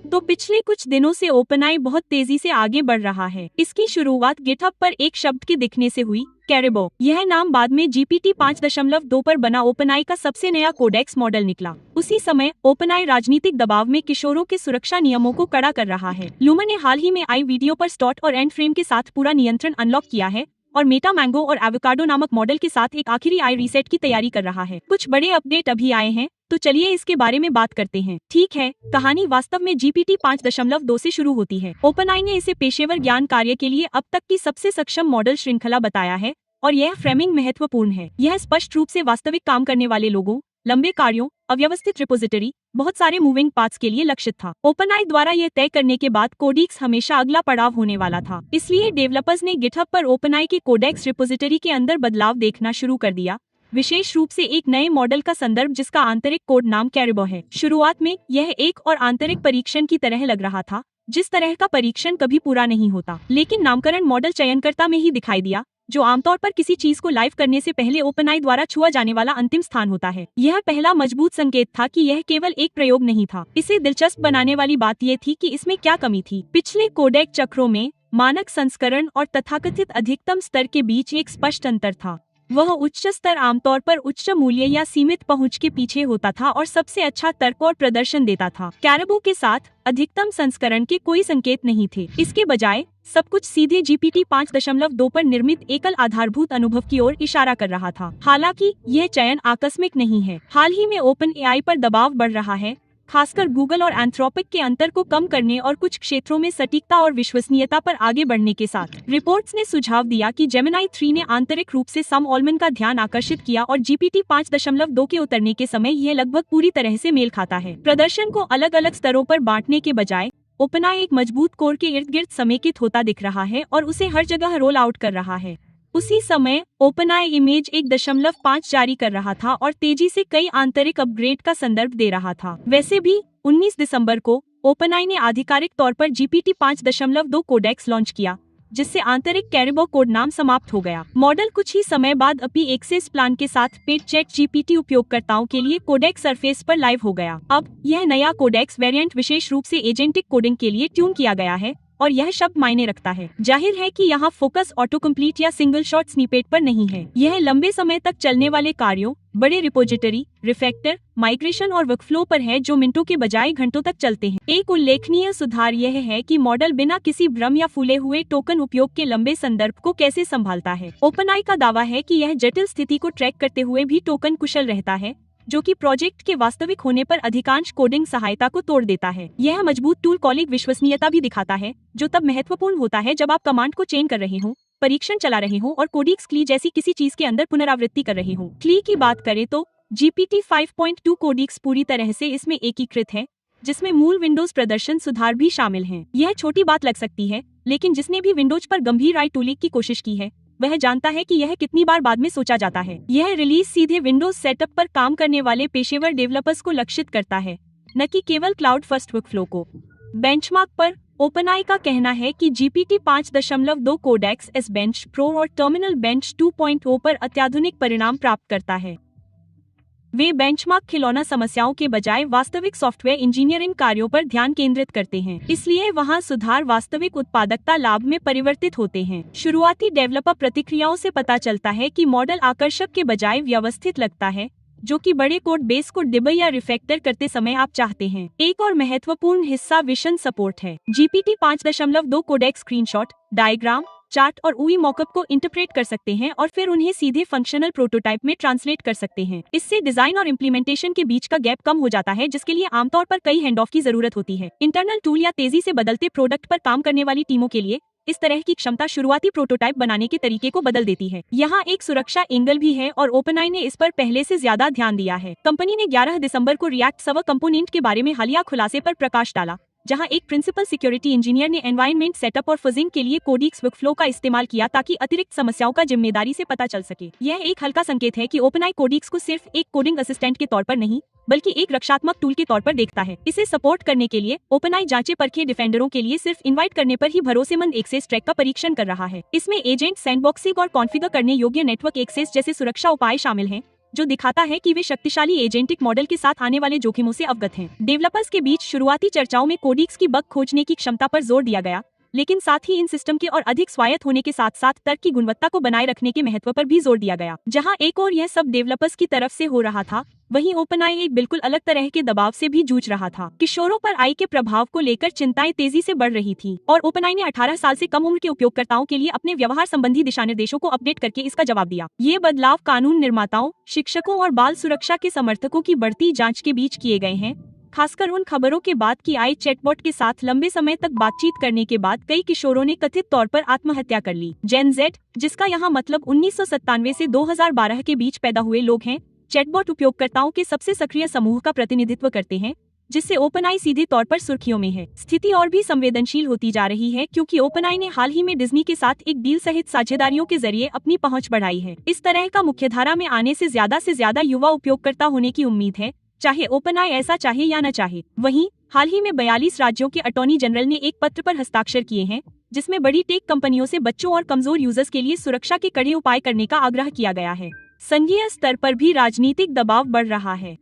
तो पिछले कुछ दिनों से ओपनआई बहुत तेजी से आगे बढ़ रहा है। इसकी शुरुआत गिटहब पर एक शब्द के दिखने से हुई, कैरिबो। यह नाम बाद में जीपीटी 5.2 पर बना ओपनआई का सबसे नया कोडेक्स मॉडल निकला। उसी समय ओपनआई राजनीतिक दबाव में किशोरों के सुरक्षा नियमों को कड़ा कर रहा है। लूमा ने हाल ही में आई वीडियो पर स्टॉट और एंड फ्रेम के साथ पूरा नियंत्रण अनलॉक किया है और मेटा मैंगो और एवोकाडो नामक मॉडल के साथ एक आखिरी आई रीसेट की तैयारी कर रहा है। कुछ बड़े अपडेट अभी आए हैं, तो चलिए इसके बारे में बात करते हैं। ठीक है, कहानी वास्तव में जीपीटी 5.2 से शुरू होती है। ओपनआई ने इसे पेशेवर ज्ञान कार्य के लिए अब तक की सबसे सक्षम मॉडल श्रृंखला बताया है और यह फ्रेमिंग महत्वपूर्ण है। यह स्पष्ट रूप से वास्तविक काम करने वाले लोगों, लंबे कार्यों, अव्यवस्थित रिपोजिटरी, बहुत सारे मूविंग पार्ट्स के लिए लक्षित था। ओपनआई द्वारा यह तय करने के बाद कोडेक्स हमेशा अगला पड़ाव होने वाला था। इसलिए डेवलपर्स ने गिटहब पर ओपनआई के कोडेक्स रिपोजिटरी के अंदर बदलाव देखना शुरू कर दिया, विशेष रूप से एक नए मॉडल का संदर्भ जिसका आंतरिक कोड नाम कैरिबो है। शुरुआत में यह एक और आंतरिक परीक्षण की तरह लग रहा था, जिस तरह का परीक्षण कभी पूरा नहीं होता, लेकिन नामकरण मॉडल चयनकर्ता में ही दिखाई दिया, जो आमतौर पर किसी चीज को लाइव करने से पहले ओपनआई द्वारा छुआ जाने वाला अंतिम स्थान होता है। यह पहला मजबूत संकेत था कि यह केवल एक प्रयोग नहीं था। इसे दिलचस्प बनाने वाली बात यह थी कि इसमें क्या कमी थी। पिछले कोडेक चक्रों में मानक संस्करण और तथाकथित अधिकतम स्तर के बीच एक स्पष्ट अंतर था। वह उच्च स्तर आमतौर पर उच्च मूल्य या सीमित पहुंच के पीछे होता था और सबसे अच्छा तर्क और प्रदर्शन देता था। कैरिबो के साथ अधिकतम संस्करण के कोई संकेत नहीं थे। इसके बजाय सब कुछ सीधे जीपीटी 5.2 पर निर्मित एकल आधारभूत अनुभव की ओर इशारा कर रहा था। हालांकि यह चयन आकस्मिक नहीं है। हाल ही में ओपन एआई पर दबाव बढ़ रहा है, खासकर गूगल और एंथ्रोपिक के अंतर को कम करने और कुछ क्षेत्रों में सटीकता और विश्वसनीयता पर आगे बढ़ने के साथ। रिपोर्ट्स ने सुझाव दिया कि जेमिनी 3 ने आंतरिक रूप से सम ऑलमन का ध्यान आकर्षित किया और जीपीटी 5.2 के उतरने के समय यह लगभग पूरी तरह से मेल खाता है। प्रदर्शन को अलग अलग स्तरों पर बांटने के बजाय ओपनआई एक मजबूत कोर के इर्द गिर्द समेकित होता दिख रहा है और उसे हर जगह रोल आउट कर रहा है। उसी समय ओपनआई इमेज 1.5 जारी कर रहा था और तेजी से कई आंतरिक अपग्रेड का संदर्भ दे रहा था। वैसे भी 19 दिसंबर को ओपनआई ने आधिकारिक तौर पर जीपीटी 5.2 कोडेक्स लॉन्च किया, जिससे आंतरिक कैरिबो कोड नाम समाप्त हो गया। मॉडल कुछ ही समय बाद अपी एक्सेस प्लान के साथ पेड चैट जीपीटी उपयोगकर्ताओं के लिए कोडेक्स सरफेस पर लाइव हो गया। अब यह नया कोडेक्स वेरिएंट विशेष रूप से एजेंटिक कोडिंग के लिए ट्यून किया गया है और यह शब्द मायने रखता है। जाहिर है कि यहाँ फोकस ऑटो कंप्लीट या सिंगल शॉट स्निपेट पर नहीं है। यह लंबे समय तक चलने वाले कार्यों, बड़े रिपोजिटरी, रिफैक्टर, माइग्रेशन और वर्कफ्लो पर है जो मिनटों के बजाय घंटों तक चलते हैं। एक उल्लेखनीय सुधार यह है कि मॉडल बिना किसी भ्रम या फूले हुए टोकन उपयोग के लंबे संदर्भ को कैसे संभालता है। ओपनआई का दावा है कि यह जटिल स्थिति को ट्रैक करते हुए भी टोकन कुशल रहता है, जो कि प्रोजेक्ट के वास्तविक होने पर अधिकांश कोडिंग सहायता को तोड़ देता है। यह मजबूत टूल कॉलिंग विश्वसनीयता भी दिखाता है, जो तब महत्वपूर्ण होता है जब आप कमांड को चेन कर रहे हो, परीक्षण चला रहे हो और कोडिक्स क्ली जैसी किसी चीज के अंदर पुनरावृत्ति कर रहे हो। क्ली की बात करें तो जीपीटी 5.2 कोडिक्स पूरी तरह से इसमें एकीकृत है, जिसमें मूल विंडोज प्रदर्शन सुधार भी शामिल हैं। यह छोटी बात लग सकती है, लेकिन जिसने भी विंडोज पर गंभीर आई टूलिंग की कोशिश की है, वह जानता है कि यह कितनी बार बाद में सोचा जाता है। यह रिलीज सीधे विंडोज सेटअप पर काम करने वाले पेशेवर डेवलपर्स को लक्षित करता है, न कि केवल क्लाउड फर्स्ट वर्कफ्लो को। बेंचमार्क पर ओपनआई का कहना है कि GPT 5.2 Codex S bench pro और टर्मिनल बेंच 2.0 पर अत्याधुनिक परिणाम प्राप्त करता है। वे बेंचमार्क खिलौना समस्याओं के बजाय वास्तविक सॉफ्टवेयर इंजीनियरिंग कार्यों पर ध्यान केंद्रित करते हैं, इसलिए वहां सुधार वास्तविक उत्पादकता लाभ में परिवर्तित होते हैं। शुरुआती डेवलपर प्रतिक्रियाओं से पता चलता है कि मॉडल आकर्षक के बजाय व्यवस्थित लगता है, जो कि बड़े कोड बेस को डिबग या रिफैक्टर करते समय आप चाहते हैं। एक और महत्वपूर्ण हिस्सा विजन सपोर्ट है। GPT 5.2 Codex screenshot, diagram, chart और UI मॉकअप को इंटरप्रेट कर सकते हैं और फिर उन्हें सीधे फंक्शनल प्रोटोटाइप में ट्रांसलेट कर सकते हैं। इससे डिजाइन और इम्प्लीमेंटेशन के बीच का गैप कम हो जाता है, जिसके लिए आमतौर पर कई हैंड ऑफ की जरूरत होती है। इंटरनल टूल या तेजी से बदलते प्रोडक्ट पर काम करने वाली टीमों के लिए इस तरह की क्षमता शुरुआती प्रोटोटाइप बनाने के तरीके को बदल देती है। यहाँ एक सुरक्षा एंगल भी है और ओपनआई ने इस पर पहले से ज्यादा ध्यान दिया है। कंपनी ने 11 दिसंबर को रिएक्ट सर्वर कंपोनेंट के बारे में हालिया खुलासे पर प्रकाश डाला, जहां एक प्रिंसिपल सिक्योरिटी इंजीनियर ने एनवायरनमेंट सेटअप और फजिंग के लिए कोडिक्स वर्कफ्लो का इस्तेमाल किया ताकि अतिरिक्त समस्याओं का जिम्मेदारी से पता चल सके। यह एक हल्का संकेत है कि ओपनआई कोडिक्स को सिर्फ एक कोडिंग असिस्टेंट के तौर पर नहीं, बल्कि एक रक्षात्मक टूल के तौर पर देखता है। इसे सपोर्ट करने के लिए ओपनआई जांचे परखे डिफेंडरों के लिए सिर्फ इनवाइट करने पर ही भरोसेमंद एक्सेस ट्रैक का परीक्षण कर रहा है। इसमें एजेंट सैंडबॉक्सिंग और कॉन्फ़िगर करने योग्य नेटवर्क एक्सेस जैसे सुरक्षा उपाय शामिल हैं, जो दिखाता है कि वे शक्तिशाली एजेंटिक मॉडल के साथ आने वाले जोखिमों से अवगत हैं। डेवलपर्स के बीच शुरुआती चर्चाओं में कोडिक्स की बग खोजने की क्षमता पर जोर दिया गया, लेकिन साथ ही इन सिस्टम के और अधिक स्वायत्त होने के साथ साथ तर्क की गुणवत्ता को बनाए रखने के महत्व पर भी जोर दिया गया। जहां एक और यह सब डेवलपर्स की तरफ से हो रहा था, वहीं ओपनआई एक बिल्कुल अलग तरह के दबाव से भी जूझ रहा था। किशोरों पर आई के प्रभाव को लेकर चिंताएं तेजी से बढ़ रही थी और ओपनआई ने 18 साल से कम उम्र के उपयोगकर्ताओं के लिए अपने व्यवहार संबंधी दिशानिर्देशों को अपडेट करके इसका जवाब दिया। ये बदलाव कानून निर्माताओं, शिक्षकों और बाल सुरक्षा के समर्थकों की बढ़ती जांच के बीच किए गए हैं, खासकर उन खबरों के बाद कि आई चैटबॉट के साथ लंबे समय तक बातचीत करने के बाद कई किशोरों ने कथित तौर पर आत्महत्या कर ली। जेन जेड, जिसका यहाँ मतलब 1997 से 2012 के बीच पैदा हुए लोग हैं, चैटबॉट उपयोगकर्ताओं के सबसे सक्रिय समूह का प्रतिनिधित्व करते हैं, जिससे ओपनआई सीधे तौर पर सुर्खियों में है। स्थिति और भी संवेदनशील होती जा रही है क्योंकि ओपनआई ने हाल ही में डिज्नी के साथ एक डील सहित साझेदारियों के जरिए अपनी पहुंच बढ़ाई है। इस तरह का मुख्यधारा में आने से ज्यादा युवा उपयोगकर्ता होने की उम्मीद है, चाहे ओपनआई ऐसा चाहे या न चाहे। वहीं हाल ही में 42 राज्यों के अटॉर्नी जनरल ने एक पत्र पर हस्ताक्षर किए हैं, जिसमें बड़ी टेक कंपनियों से बच्चों और कमजोर यूजर्स के लिए सुरक्षा के कड़े उपाय करने का आग्रह किया गया है। संघीय स्तर पर भी राजनीतिक दबाव बढ़ रहा है।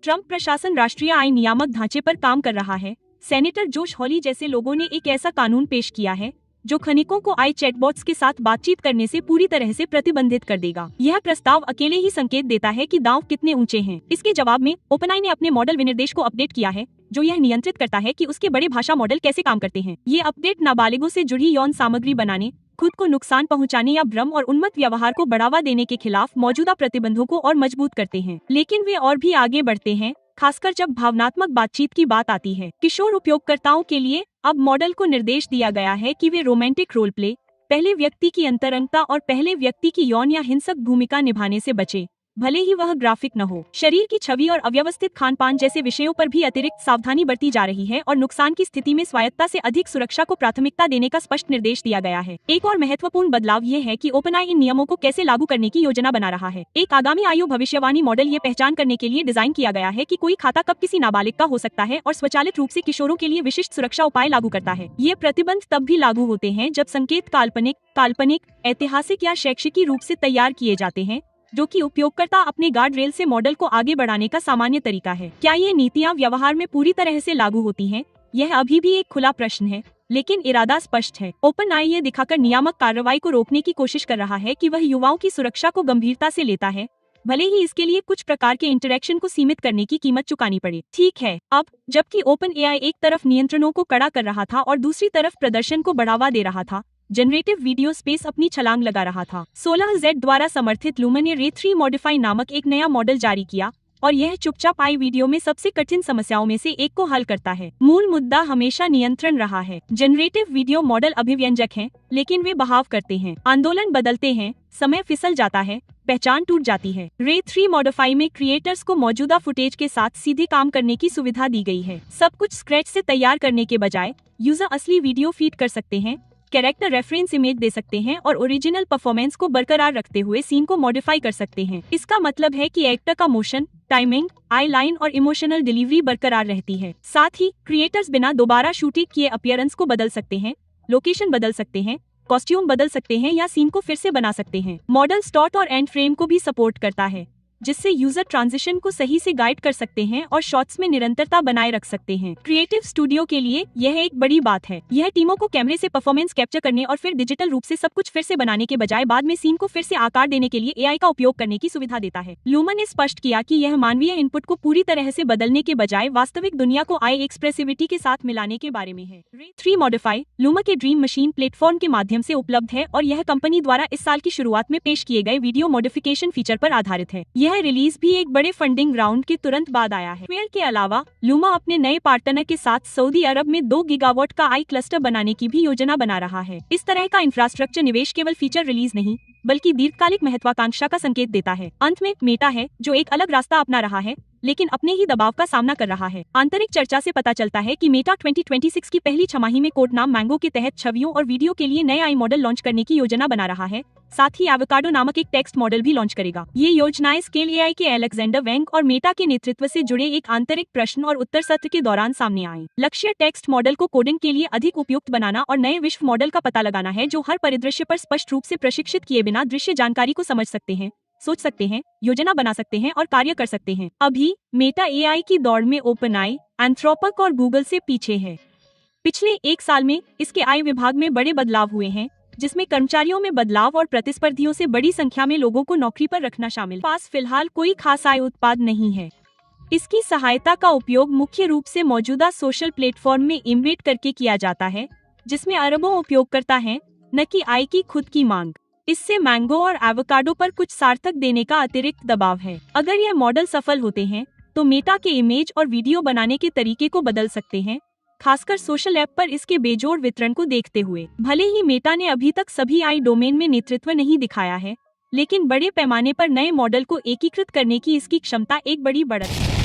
ट्रंप प्रशासन राष्ट्रीय आय नियामक ढांचे पर काम कर रहा है। सेनेटर जोश हॉली जैसे लोगों ने एक ऐसा कानून पेश किया है जो खनिकों को आई चैटबॉट्स के साथ बातचीत करने से पूरी तरह से प्रतिबंधित कर देगा। यह प्रस्ताव अकेले ही संकेत देता है कि दांव कितने ऊंचे हैं। इसके जवाब में ओपनआई ने अपने मॉडल विनिर्देश को अपडेट किया है, जो यह नियंत्रित करता है कि उसके बड़े भाषा मॉडल कैसे काम करते हैं। ये अपडेट नाबालिगों से जुड़ी यौन सामग्री बनाने, खुद को नुकसान पहुंचाने या भ्रम और उन्मत्त व्यवहार को बढ़ावा देने के खिलाफ मौजूदा प्रतिबंधों को और मजबूत करते हैं। लेकिन वे और भी आगे बढ़ते हैं, खासकर जब भावनात्मक बातचीत की बात आती है। किशोर उपयोगकर्ताओं के लिए अब मॉडल को निर्देश दिया गया है कि वे रोमांटिक रोल प्ले, पहले व्यक्ति की अंतरंगता और पहले व्यक्ति की यौन या हिंसक भूमिका निभाने से बचे, भले ही वह ग्राफिक न हो। शरीर की छवि और अव्यवस्थित खान-पान जैसे विषयों पर भी अतिरिक्त सावधानी बरती जा रही है और नुकसान की स्थिति में स्वायत्तता से अधिक सुरक्षा को प्राथमिकता देने का स्पष्ट निर्देश दिया गया है। एक और महत्वपूर्ण बदलाव ये है कि ओपनआई इन नियमों को कैसे लागू करने की योजना बना रहा है। एक आगामी आयु भविष्यवाणी मॉडल ये पहचान करने के लिए डिजाइन किया गया है कि कोई खाता कब किसी नाबालिग का हो सकता है और स्वचालित रूप से किशोरों के लिए विशिष्ट सुरक्षा उपाय लागू करता है। ये प्रतिबंध तब भी लागू होते हैं जब संकेत काल्पनिक, ऐतिहासिक या शैक्षिकी रूप से तैयार किए जाते हैं, जो कि उपयोगकर्ता अपने गार्ड रेल से मॉडल को आगे बढ़ाने का सामान्य तरीका है। क्या ये नीतियां व्यवहार में पूरी तरह से लागू होती हैं? यह अभी भी एक खुला प्रश्न है, लेकिन इरादा स्पष्ट है। ओपनआई ये दिखाकर नियामक कार्रवाई को रोकने की कोशिश कर रहा है कि वह युवाओं की सुरक्षा को गंभीरता से लेता है, भले ही इसके लिए कुछ प्रकार के इंटरैक्शन को सीमित करने की कीमत चुकानी पड़े। ठीक है, अब जबकि ओपनएआई एक तरफ नियंत्रणों को कड़ा कर रहा था और दूसरी तरफ प्रदर्शन को बढ़ावा दे रहा था, जनरेटिव वीडियो स्पेस अपनी छलांग लगा रहा था। 16Z द्वारा समर्थित लूमा ने रे 3 मॉडिफाई नामक एक नया मॉडल जारी किया और यह चुपचाप आई वीडियो में सबसे कठिन समस्याओं में से एक को हल करता है। मूल मुद्दा हमेशा नियंत्रण रहा है। जनरेटिव वीडियो मॉडल अभिव्यंजक हैं, लेकिन वे बहाव करते हैं, आंदोलन बदलते हैं, समय फिसल जाता है, पहचान टूट जाती है। रे 3 मॉडिफाई में क्रिएटर्स को मौजूदा फुटेज के साथ सीधे काम करने की सुविधा दी गई है। सब कुछ स्क्रैच से तैयार करने के बजाय यूजर असली वीडियो फीड कर सकते हैं, कैरेक्टर रेफरेंस इमेज दे सकते हैं और ओरिजिनल परफॉर्मेंस को बरकरार रखते हुए सीन को मॉडिफाई कर सकते हैं। इसका मतलब है कि एक्टर का मोशन, टाइमिंग, आई लाइन और इमोशनल डिलीवरी बरकरार रहती है। साथ ही क्रिएटर्स बिना दोबारा शूटिंग किए अपीयरेंस को बदल सकते हैं, लोकेशन बदल सकते हैं, कॉस्ट्यूम बदल सकते हैं या सीन को फिर से बना सकते हैं। मॉडल स्टार्ट और एंड फ्रेम को भी सपोर्ट करता है, जिससे यूजर ट्रांजिशन को सही से गाइड कर सकते हैं और शॉट्स में निरंतरता बनाए रख सकते हैं। क्रिएटिव स्टूडियो के लिए यह एक बड़ी बात है। यह टीमों को कैमरे से परफॉर्मेंस कैप्चर करने और फिर डिजिटल रूप से सब कुछ फिर से बनाने के बजाय बाद में सीन को फिर से आकार देने के लिए एआई का उपयोग करने की सुविधा देता है। लूमा ने स्पष्ट किया कि यह मानवीय इनपुट को पूरी तरह से बदलने के बजाय वास्तविक दुनिया को आई एक्सप्रेसिविटी के साथ मिलाने के बारे में है। रे 3 मॉडिफाई लूमा के ड्रीम मशीन प्लेटफॉर्म के माध्यम से उपलब्ध है और यह कंपनी द्वारा इस साल की शुरुआत में पेश किए गए वीडियो मॉडिफिकेशन फीचर पर आधारित है। यह रिलीज भी एक बड़े फंडिंग राउंड के तुरंत बाद आया है। सॉफ्टवेयर के अलावा लूमा अपने नए पार्टनर के साथ सऊदी अरब में 2 गीगावाट का आई क्लस्टर बनाने की भी योजना बना रहा है। इस तरह का इंफ्रास्ट्रक्चर निवेश केवल फीचर रिलीज नहीं, बल्कि दीर्घकालिक महत्वाकांक्षा का संकेत देता है। अंत में मेटा है, जो एक अलग रास्ता अपना रहा है, लेकिन अपने ही दबाव का सामना कर रहा है। आंतरिक चर्चा से पता चलता है कि मेटा 2026 की पहली छमाही में कोड नाम मैंगो के तहत छवियों और वीडियो के लिए नए आई मॉडल लॉन्च करने की योजना बना रहा है। साथ ही एवोकाडो नामक एक टेक्स्ट मॉडल भी लॉन्च करेगा। ये योजनाएं स्केल एआई के अलेक्जेंडर वेंग और मेटा के नेतृत्व से जुड़े एक आंतरिक प्रश्न और उत्तर सत्र के दौरान सामने आई। लक्ष्य टेक्स्ट मॉडल को कोडिंग के लिए अधिक उपयुक्त बनाना और नए विश्व मॉडल का पता लगाना है, जो हर परिदृश्य पर स्पष्ट रूप से प्रशिक्षित किए बिना दृश्य जानकारी को समझ सकते हैं, सोच सकते हैं, योजना बना सकते हैं और कार्य कर सकते हैं। अभी मेटा एआई की दौड़ में ओपनआई, एंथ्रोपिक और गूगल से पीछे है। पिछले 1 साल में इसके आई विभाग में बड़े बदलाव हुए हैं, जिसमें कर्मचारियों में बदलाव और प्रतिस्पर्धियों से बड़ी संख्या में लोगों को नौकरी पर रखना शामिल। पास फिलहाल कोई खास आय उत्पाद नहीं है। इसकी सहायता का उपयोग मुख्य रूप से मौजूदा सोशल प्लेटफॉर्म में इम्बेड करके किया जाता है, जिसमें अरबों उपयोगकर्ता हैं, न कि आय की खुद की मांग। इससे मैंगो और एवोकाडो पर कुछ सार्थक देने का अतिरिक्त दबाव है। अगर यह मॉडल सफल होते हैं तो मेटा के इमेज और वीडियो बनाने के तरीके को बदल सकते हैं, खासकर सोशल ऐप पर इसके बेजोड़ वितरण को देखते हुए। भले ही मेटा ने अभी तक सभी आई डोमेन में नेतृत्व नहीं दिखाया है, लेकिन बड़े पैमाने पर नए मॉडल को एकीकृत करने की इसकी क्षमता एक बड़ी बढ़त है।